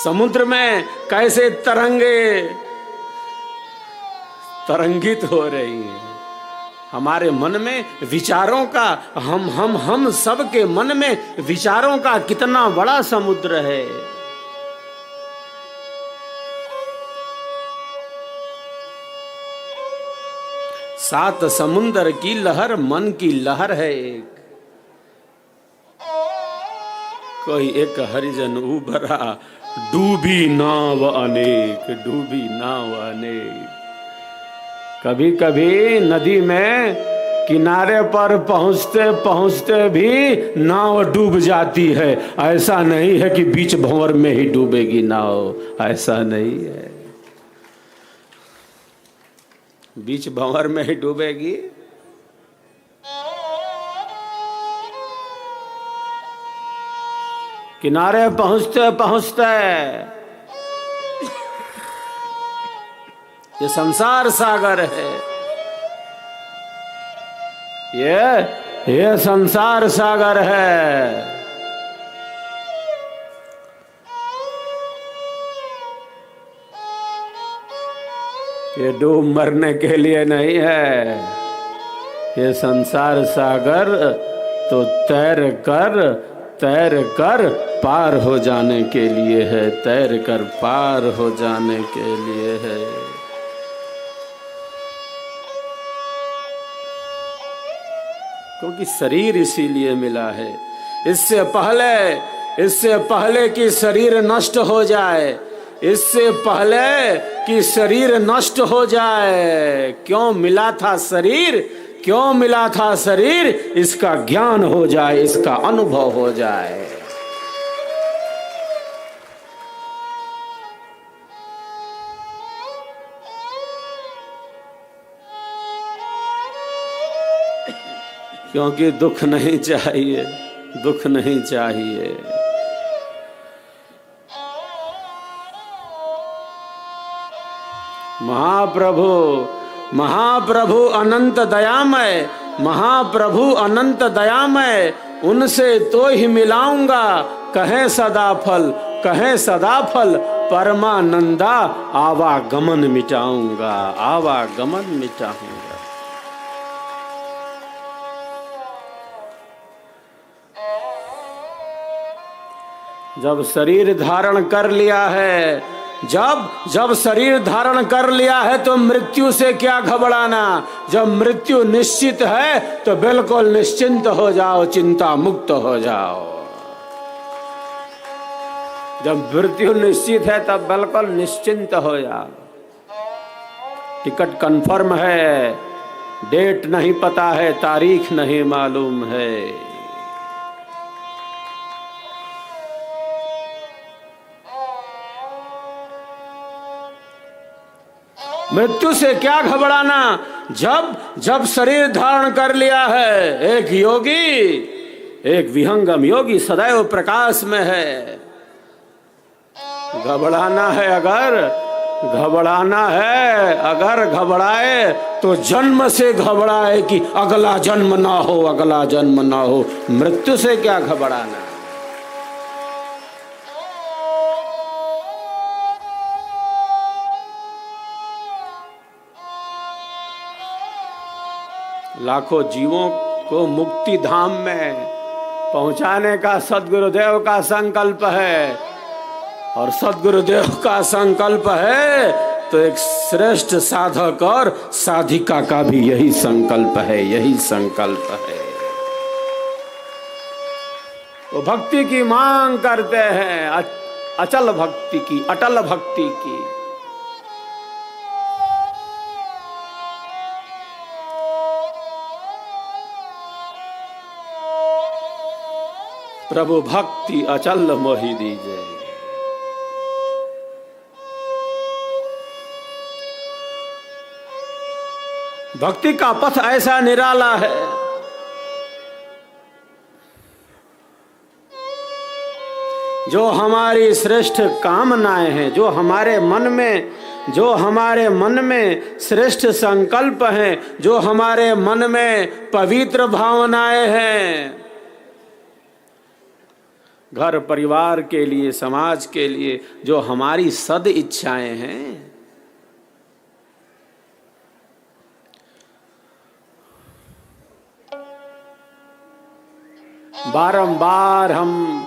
समुद्र में कैसे तरंगे तरंगित हो रही हैं। हमारे मन में विचारों का, हम सब के मन में विचारों का कितना बड़ा समुद्र है। सात समुंदर की लहर मन की लहर है एक। कोई एक हरिजन उभरा, डूबी नाव अनेक, डूबी नाव अनेक। कभी कभी नदी में किनारे पर पहुंचते पहुंचते भी नाव डूब जाती है। ऐसा नहीं है कि बीच भंवर में ही डूबेगी नाव, ऐसा नहीं है। बीच भंवर में ही डूबेगी। किनारे पहुंचते पहुंचते ये संसार सागर है, ये संसार सागर है। ये डूब मरने के लिए नहीं है। ये संसार सागर तो तैर कर पार हो जाने के लिए है, तैर कर पार हो जाने के लिए है। क्योंकि शरीर इसीलिए मिला है। इससे पहले कि शरीर नष्ट हो जाए, इससे पहले कि शरीर नष्ट हो जाए, क्यों मिला था शरीर, क्यों मिला था शरीर, इसका ज्ञान हो जाए, इसका अनुभव हो जाए। क्योंकि दुख नहीं चाहिए, दुख नहीं चाहिए। महाप्रभु अनंत दयामय, महाप्रभु अनंत दयामय, उनसे तो ही मिलाऊंगा, कहे सदा फल परमानंदा, आवागमन मिटाऊंगा, आवागमन मिटाऊंगा। जब शरीर धारण कर लिया है, जब शरीर धारण कर लिया है तो मृत्यु से क्या घबराना। जब मृत्यु निश्चित है तो बिल्कुल निश्चिंत हो जाओ, चिंता मुक्त हो जाओ। जब मृत्यु निश्चित है तब बिल्कुल निश्चिंत हो जाओ। टिकट कंफर्म है, डेट नहीं पता है, तारीख नहीं मालूम है। मृत्यु से क्या घबराना। जब शरीर धारण कर लिया है, एक योगी, एक विहंगम योगी सदैव प्रकाश में है। घबराना है अगर घबराए तो जन्म से घबराए कि अगला जन्म ना हो, अगला जन्म ना हो। मृत्यु से क्या घबराना। लाखों जीवों को मुक्ति धाम में पहुंचाने का सद्गुरुदेव का संकल्प है, और सद्गुरुदेव का संकल्प है तो एक श्रेष्ठ साधक और साधिका का भी यही संकल्प है, यही संकल्प है। वो भक्ति की मांग करते हैं, अचल भक्ति की, अटल भक्ति की। प्रभु भक्ति अचल मोहि दीजिए। भक्ति का पथ ऐसा निराला है, जो हमारी श्रेष्ठ कामनाएं हैं, जो हमारे मन में श्रेष्ठ संकल्प हैं, जो हमारे मन में पवित्र भावनाएं हैं, घर परिवार के लिए, समाज के लिए जो हमारी सद इच्छाएं हैं, बारंबार हम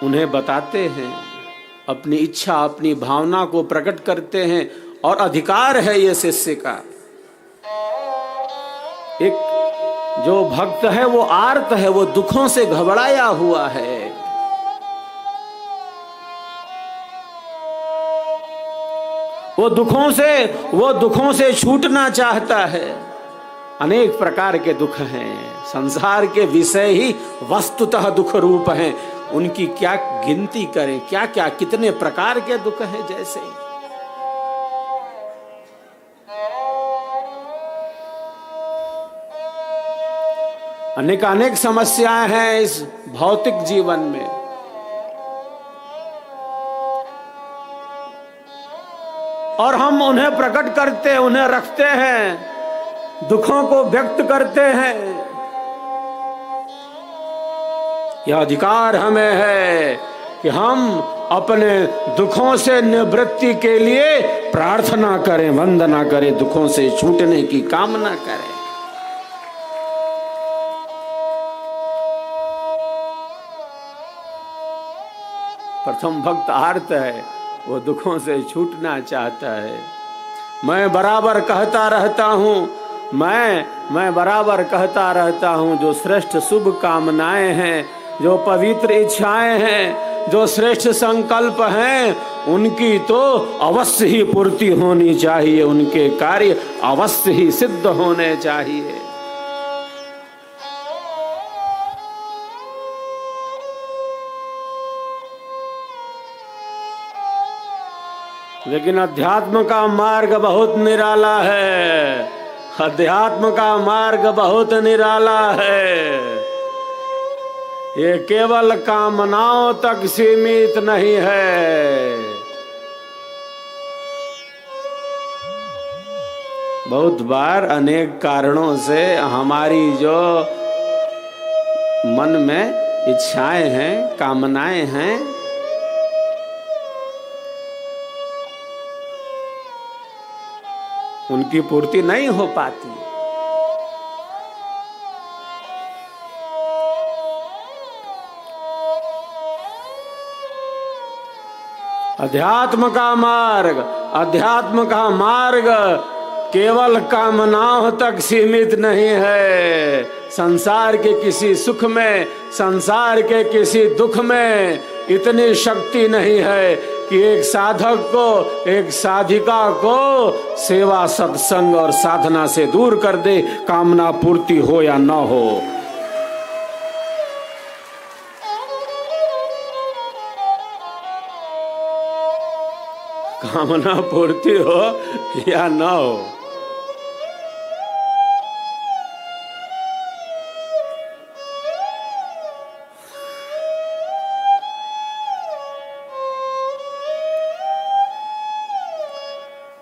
उन्हें बताते हैं, अपनी इच्छा अपनी भावना को प्रकट करते हैं, और अधिकार है ये शिष्य का। एक जो भक्त है वो आर्त है, वो दुखों से घबराया हुआ है। वो दुखों से छूटना चाहता है। अनेक प्रकार के दुख हैं, संसार के विषय ही वस्तुतः दुख रूप हैं। उनकी क्या गिनती करें, क्या क्या कितने प्रकार के दुख हैं। जैसे अनेक समस्याएं हैं इस भौतिक जीवन में। और हम उन्हें प्रकट करते, उन्हें रखते हैं, दुखों को व्यक्त करते हैं। यह अधिकार हमें है कि हम अपने दुखों से निवृत्ति के लिए प्रार्थना करें, वंदना करें, दुखों से छूटने की कामना करें। प्रथम भक्त आर्त है, वो दुखों से छूटना चाहता है। मैं बराबर कहता रहता हूं, मैं बराबर कहता रहता हूं, जो श्रेष्ठ शुभ कामनाएं हैं, जो पवित्र इच्छाएं हैं, जो श्रेष्ठ संकल्प हैं, उनकी तो अवश्य ही पूर्ति होनी चाहिए, उनके कार्य अवश्य ही सिद्ध होने चाहिए। लेकिन अध्यात्म का मार्ग बहुत निराला है, अध्यात्म का मार्ग बहुत निराला है। ये केवल कामनाओं तक सीमित नहीं है। बहुत बार अनेक कारणों से हमारी जो मन में इच्छाएं हैं, कामनाएं हैं, उनकी पूर्ति नहीं हो पाती। अध्यात्म का मार्ग केवल कामनाओं तक सीमित नहीं है। संसार के किसी सुख में, संसार के किसी दुख में इतनी शक्ति नहीं है कि एक साधक को, एक साधिका को सेवा, सत्संग और साधना से दूर कर दे, कामना पूर्ति हो या न हो। कामना पूर्ति हो या न हो,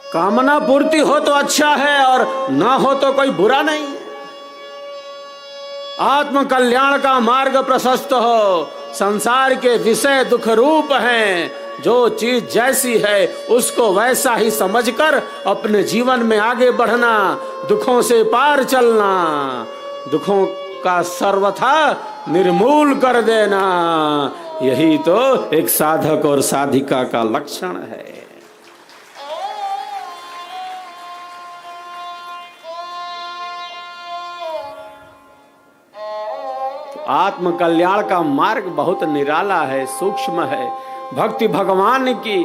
कामना पूर्ति हो तो अच्छा है और ना हो तो कोई बुरा नहीं। आत्म कल्याण का मार्ग प्रशस्त हो, संसार के विषय दुख रूप हैं, जो चीज जैसी है उसको वैसा ही समझकर अपने जीवन में आगे बढ़ना, दुखों से पार चलना, दुखों का सर्वथा निर्मूल कर देना, यही तो एक साधक और साधिका का लक्षण है। आत्म कल्याण का मार्ग बहुत निराला है, सूक्ष्म है। भक्ति भगवान की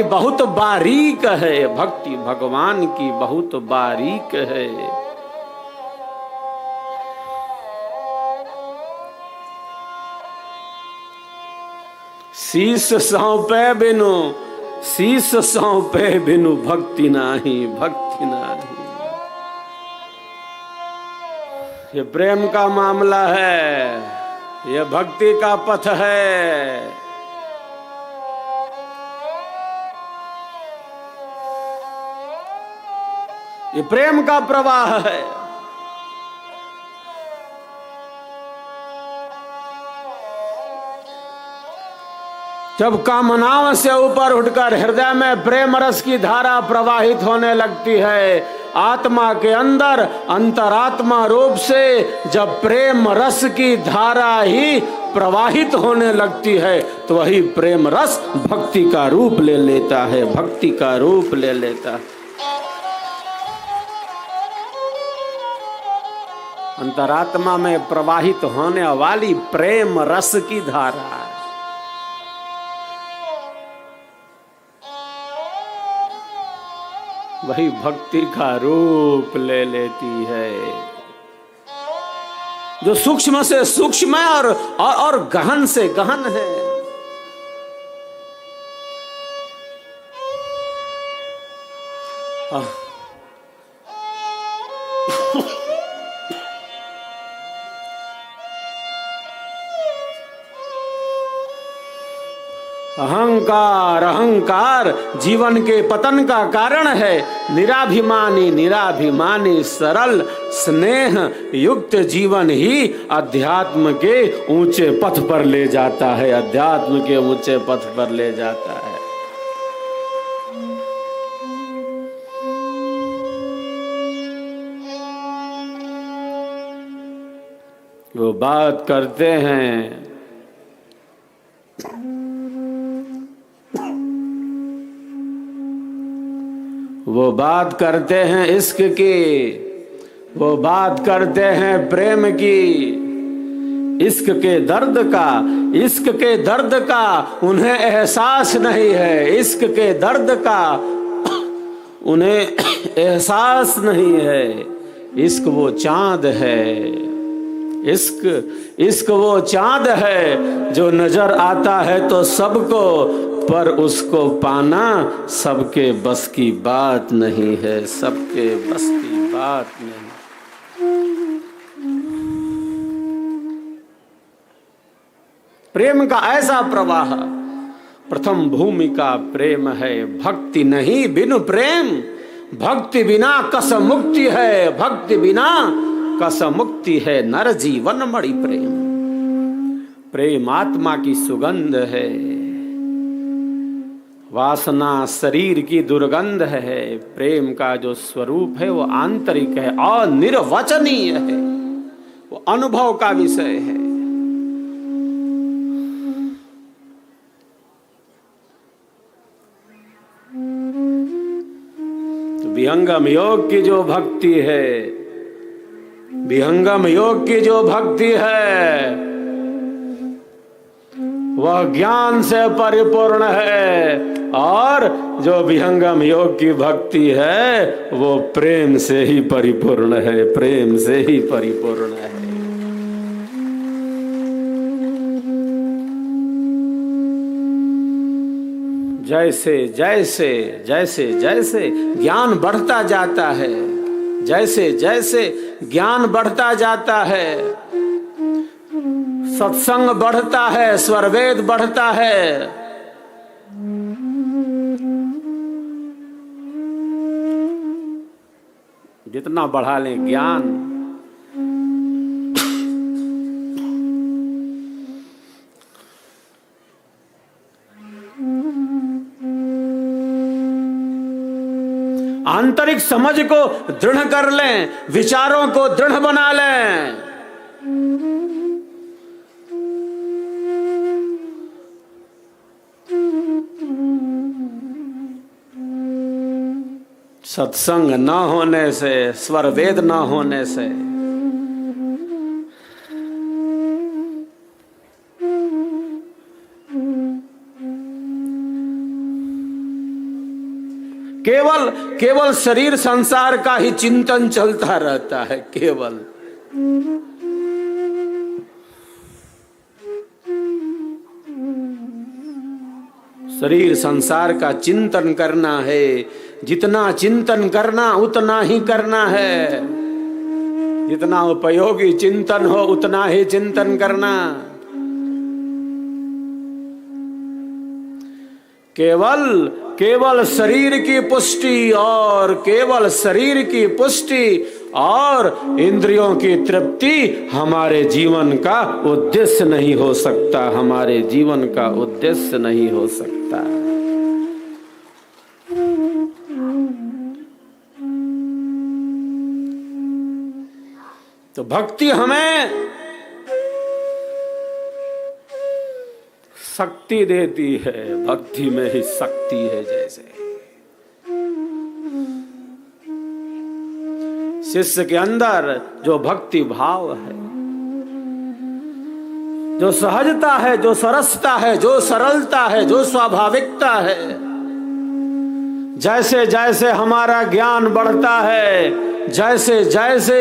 बहुत बारीक है, भक्ति भगवान की बहुत बारीक है। शीश सौंपे बिनु भक्ति नाही, भक्ति नाही। ये प्रेम का मामला है, ये भक्ति का पथ है। ये प्रेम का प्रवाह है। जब कामनाओं से ऊपर उठकर हृदय में प्रेम रस की धारा प्रवाहित होने लगती है, आत्मा के अंदर अंतरात्मा रूप से जब प्रेम रस की धारा ही प्रवाहित होने लगती है, तो वही प्रेम रस भक्ति का रूप ले लेता है, भक्ति का रूप ले लेता है। अंतरात्मा में प्रवाहित होने वाली प्रेम रस की धारा वही भक्ति का रूप ले लेती है, जो सूक्ष्म से सूक्ष्म और गहन से गहन है। अहंकार अहंकार जीवन के पतन का कारण है। निराभिमानी निराभिमानी सरल स्नेह युक्त जीवन ही अध्यात्म के ऊंचे पथ पर ले जाता है, अध्यात्म के ऊंचे पथ पर ले जाता है। वो बात करते हैं वो बात करते हैं इश्क की, वो बात करते हैं प्रेम की। इश्क के दर्द का, इश्क के दर्द का उन्हें एहसास नहीं है, इश्क के दर्द का उन्हें एहसास नहीं है। इश्क वो चांद है, इश्क वो चांद है जो नजर आता है तो सबको, पर उसको पाना सबके बस की बात नहीं है, सबके बस की बात नहीं। प्रेम का ऐसा प्रवाह प्रथम भूमिका प्रेम है। भक्ति नहीं बिनु प्रेम, भक्ति बिना कस मुक्ति है, भक्ति बिना कस मुक्ति है। नर जीवन मणि प्रेम, प्रेम आत्मा की सुगंध है, वासना शरीर की दुर्गंध है। प्रेम का जो स्वरूप है वो आंतरिक है, अनिर्वचनीय है, वो अनुभव का विषय है। तो विहंगम योग की जो भक्ति है, विहंगम योग की जो भक्ति है वह ज्ञान से परिपूर्ण है, और जो विहंगम योग की भक्ति है वो प्रेम से ही परिपूर्ण है, प्रेम से ही परिपूर्ण है। जैसे जैसे जैसे जैसे ज्ञान बढ़ता जाता है, जैसे जैसे ज्ञान बढ़ता जाता है, सत्संग बढ़ता है, स्वरवेद बढ़ता है, जितना बढ़ा लें ज्ञान, आंतरिक समझ को दृढ़ कर लें, विचारों को दृढ़ बना लें। सत्संग न होने से, स्वर वेद न होने से केवल शरीर संसार का ही चिंतन चलता रहता है। केवल शरीर संसार का चिंतन करना है। जितना चिंतन करना उतना ही करना है, जितना उपयोगी चिंतन हो उतना ही चिंतन करना। केवल शरीर की पुष्टि और केवल शरीर की पुष्टि और इंद्रियों की तृप्ति हमारे जीवन का उद्देश्य नहीं हो सकता, हमारे जीवन का उद्देश्य नहीं हो सकता। तो भक्ति हमें शक्ति देती है, भक्ति में ही शक्ति है। जैसे शिष्य के अंदर जो भक्ति भाव है, जो सहजता है, जो सरसता है, जो सरलता है, जो स्वाभाविकता है, जैसे जैसे हमारा ज्ञान बढ़ता है, जैसे जैसे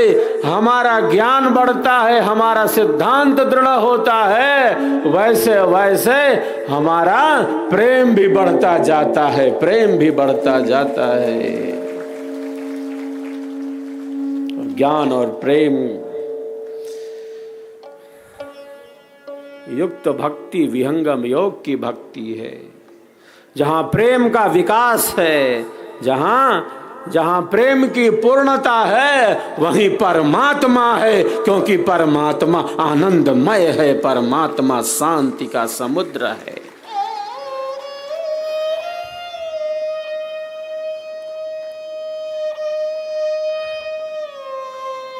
हमारा ज्ञान बढ़ता है, हमारा सिद्धांत दृढ़ होता है, वैसे वैसे हमारा प्रेम भी बढ़ता जाता है, प्रेम भी बढ़ता जाता है। ज्ञान और प्रेम युक्त भक्ति विहंगम योग की भक्ति है। जहां प्रेम का विकास है, जहां प्रेम की पूर्णता है, वहीं परमात्मा है, क्योंकि परमात्मा आनंदमय है, परमात्मा शांति का समुद्र है।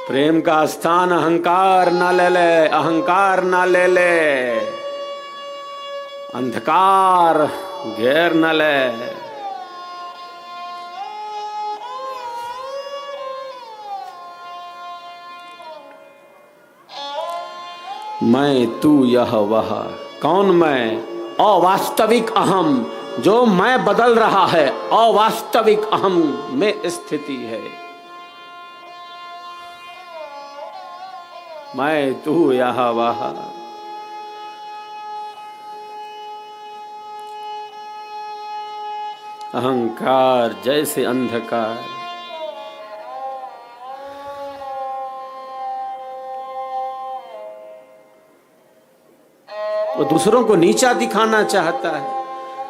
प्रेम का स्थान अहंकार न ले ले, अहंकार न ले ले, अंधकार घेर न ले। मैं तू यह वह, कौन मैं? अवास्तविक अहम, जो मैं बदल रहा है, अवास्तविक अहम में स्थिति है। मैं तू यह वह, अहंकार जैसे अंधकार, वो दूसरों को नीचा दिखाना चाहता है।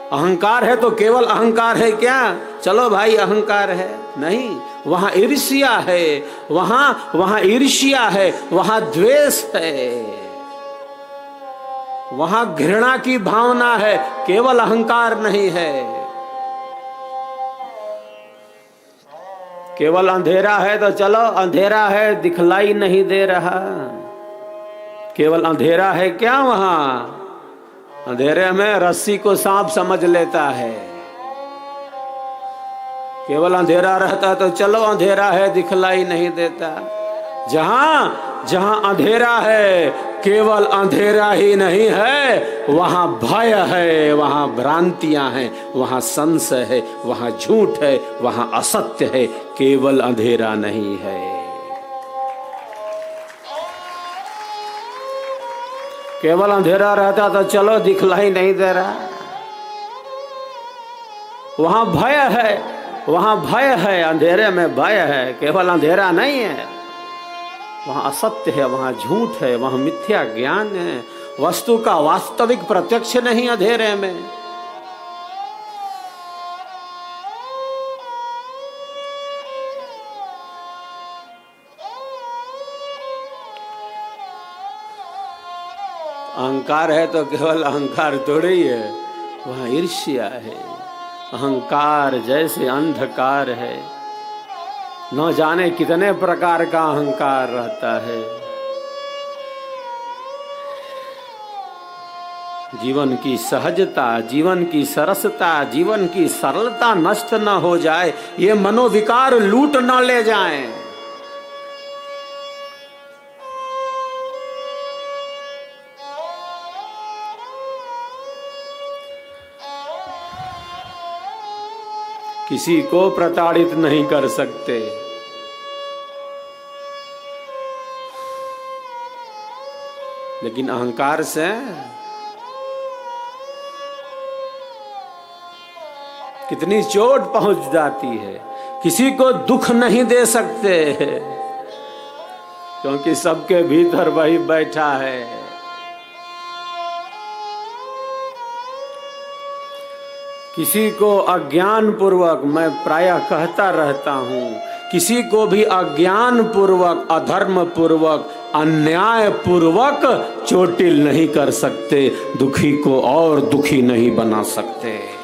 अहंकार है तो केवल अहंकार है क्या? चलो भाई अहंकार है, नहीं, वहां ईर्ष्या है, वहां ईर्ष्या है, वहां द्वेष है, वहां घृणा की भावना है, केवल अहंकार नहीं है। केवल अंधेरा है तो चलो अंधेरा है, दिखलाई नहीं दे रहा, केवल अंधेरा है क्या? वहां अंधेरे में रस्सी को सांप समझ लेता है। केवल अंधेरा रहता तो चलो अंधेरा है, दिखलाई नहीं देता। जहां अंधेरा है, केवल अंधेरा ही नहीं है, वहां भय है, वहां भ्रांतियां हैं, वहां संशय है, वहां झूठ है, वहां असत्य है, केवल अंधेरा नहीं है। केवल अंधेरा रहता तो चलो दिखलाई नहीं दे रहा, वहां भय है, वहां भय है, अंधेरे में भय है, केवल अंधेरा नहीं है, वहां असत्य है, वहां झूठ है, वहां मिथ्या ज्ञान है, वस्तु का वास्तविक प्रत्यक्ष नहीं अंधेरे में। अहंकार है तो केवल अहंकार थोड़ी ही है, वहां ईर्ष्या है। अहंकार जैसे अंधकार है, न जाने कितने प्रकार का अहंकार रहता है। जीवन की सहजता, जीवन की सरसता, जीवन की सरलता नष्ट न हो जाए, ये मनोविकार लूट न ले जाएं। किसी को प्रताड़ित नहीं कर सकते, लेकिन अहंकार से कितनी चोट पहुंच जाती है। किसी को दुख नहीं दे सकते, क्योंकि सबके भीतर वही बैठा है। किसी को अज्ञान पूर्वक, मैं प्रायः कहता रहता हूं, किसी को भी अज्ञान पूर्वक, अधर्म पूर्वक, अन्याय पूर्वक चोटिल नहीं कर सकते, दुखी को और दुखी नहीं बना सकते।